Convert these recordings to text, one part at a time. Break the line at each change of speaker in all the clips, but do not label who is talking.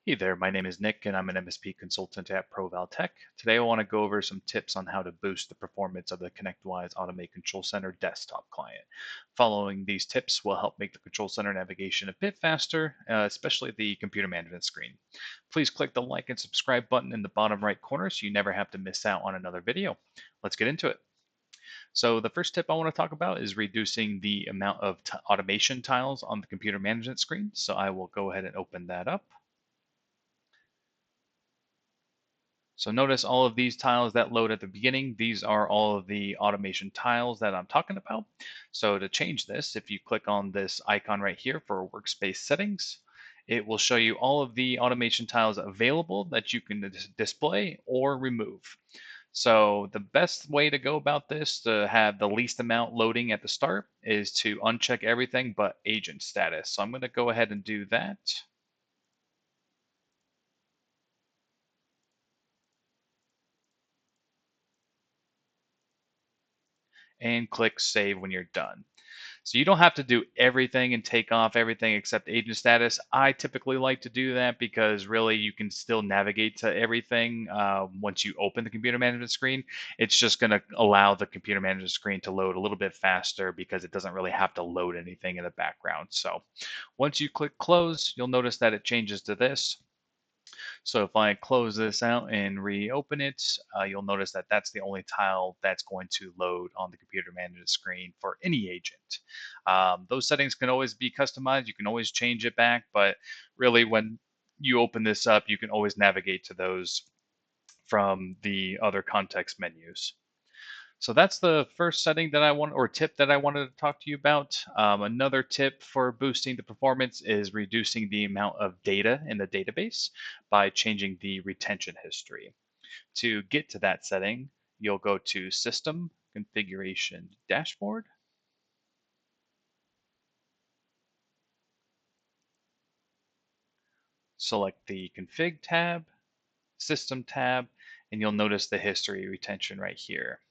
Hey there, my name is Nick and I'm an MSP consultant at ProVal Tech. Today I want to go over some tips on how to boost the performance of the ConnectWise Automate Control Center desktop client. Following these tips will help make the Control Center navigation a bit faster, especially the computer management screen. Please click the like and subscribe button in the bottom right corner so you never have to miss out on another video. Let's get into it. So the first tip I want to talk about is reducing the amount of automation tiles on the computer management screen. So I will go ahead and open that up. So notice all of these tiles that load at the beginning, these are all of the automation tiles that I'm talking about. So to change this, if you click on this icon right here for workspace settings, it will show you all of the automation tiles available that you can display or remove. So the best way to go about this to have the least amount loading at the start is to uncheck everything but agent status. So I'm going to go ahead and do that. And click save when you're done. So you don't have to do everything and take off everything except agent status. I typically like to do that because really you can still navigate to everything once you open the computer management screen. It's just going to allow the computer management screen to load a little bit faster because it doesn't really have to load anything in the background. So once you click close, you'll notice that it changes to this. So if I close this out and reopen it, you'll notice that that's the only tile that's going to load on the computer management screen for any agent. Those settings can always be customized. You can always change it back, but really when you open this up, you can always navigate to those from the other context menus. So that's the first setting that I want, or tip that I wanted to talk to you about. Another tip for boosting the performance is reducing the amount of data in the database by changing the retention history. To get to that setting, you'll go to System, Configuration, Dashboard. Select the Config tab, System tab, and you'll notice the history retention right here.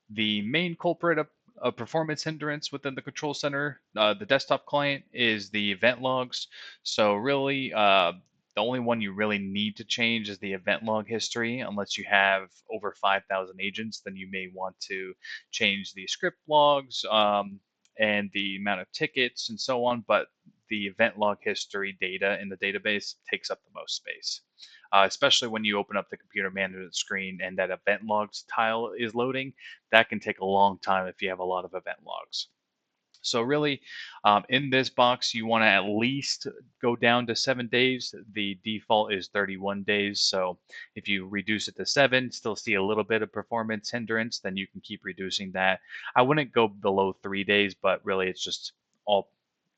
The main culprit of performance hindrance within the control center, the desktop client, is the event logs. So really, the only one you really need to change is the event log history. Unless you have over 5,000 agents, then you may want to change the script logs and the amount of tickets and so on. But the event log history data in the database takes up the most space. Especially when you open up the computer management screen and that event logs tile is loading, that can take a long time if you have a lot of event logs. So really, in this box, you want to at least go down to 7 days. The default is 31 days. So if you reduce it to 7, still see a little bit of performance hindrance, then you can keep reducing that. I wouldn't go below 3 days, but really it's just all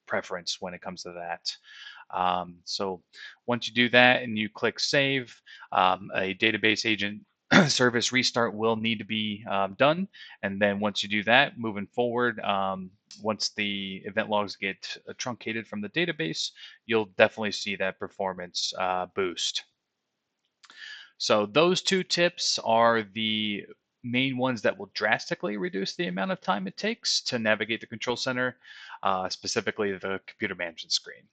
preference when it comes to that. So once you do that and you click save, a database agent service restart will need to be done. And then once you do that, moving forward, once the event logs get truncated from the database, you'll definitely see that performance boost. So those two tips are the main ones that will drastically reduce the amount of time it takes to navigate the control center, specifically the computer management screen.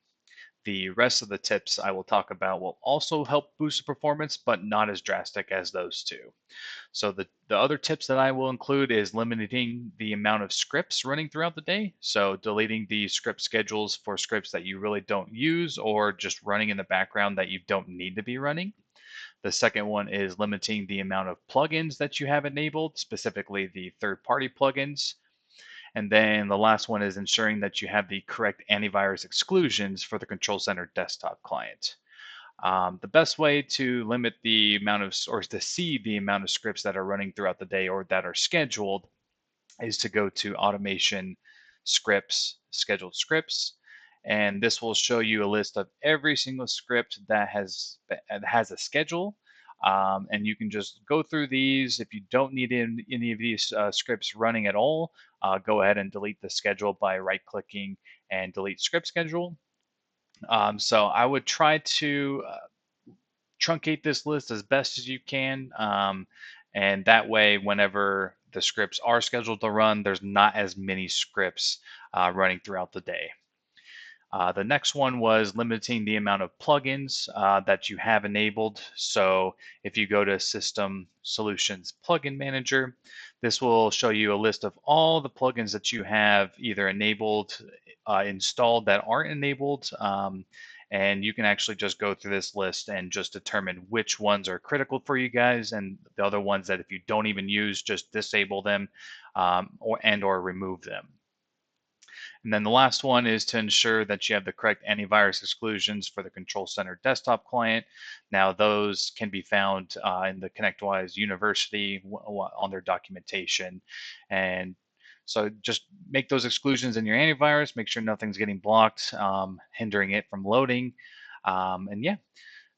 The rest of the tips I will talk about will also help boost the performance, but not as drastic as those two. So the other tips that I will include is limiting the amount of scripts running throughout the day. So deleting the script schedules for scripts that you really don't use or just running in the background that you don't need to be running. The second one is limiting the amount of plugins that you have enabled, specifically the third-party plugins. And then the last one is ensuring that you have the correct antivirus exclusions for the Control Center desktop client. The best way to limit the amount of, or to see the amount of scripts that are running throughout the day or that are scheduled is to go to Automation, Scripts, Scheduled Scripts. And this will show you a list of every single script that has a schedule. And you can just go through these. If you don't need any of these scripts running at all, go ahead and delete the schedule by right-clicking and delete script schedule. So I would try to truncate this list as best as you can. And that way, whenever the scripts are scheduled to run, there's not as many scripts running throughout the day. The next one was limiting the amount of plugins that you have enabled. So if you go to System Solutions Plugin Manager, this will show you a list of all the plugins that you have either enabled, installed that aren't enabled. And you can actually just go through this list and just determine which ones are critical for you guys, and the other ones that if you don't even use, just disable them or remove them. And then the last one is to ensure that you have the correct antivirus exclusions for the Control Center desktop client. Now, those can be found in the ConnectWise University on their documentation. And so just make those exclusions in your antivirus, make sure nothing's getting blocked, hindering it from loading. And yeah,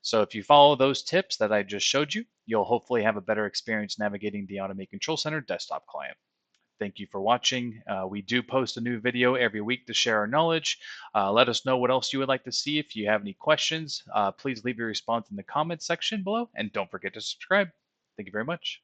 so if you follow those tips that I just showed you, you'll hopefully have a better experience navigating the Automate Control Center desktop client. Thank you for watching. We do post a new video every week to share our knowledge. Let us know what else you would like to see. If you have any questions, please leave your response in the comments section below, and don't forget to subscribe. Thank you very much.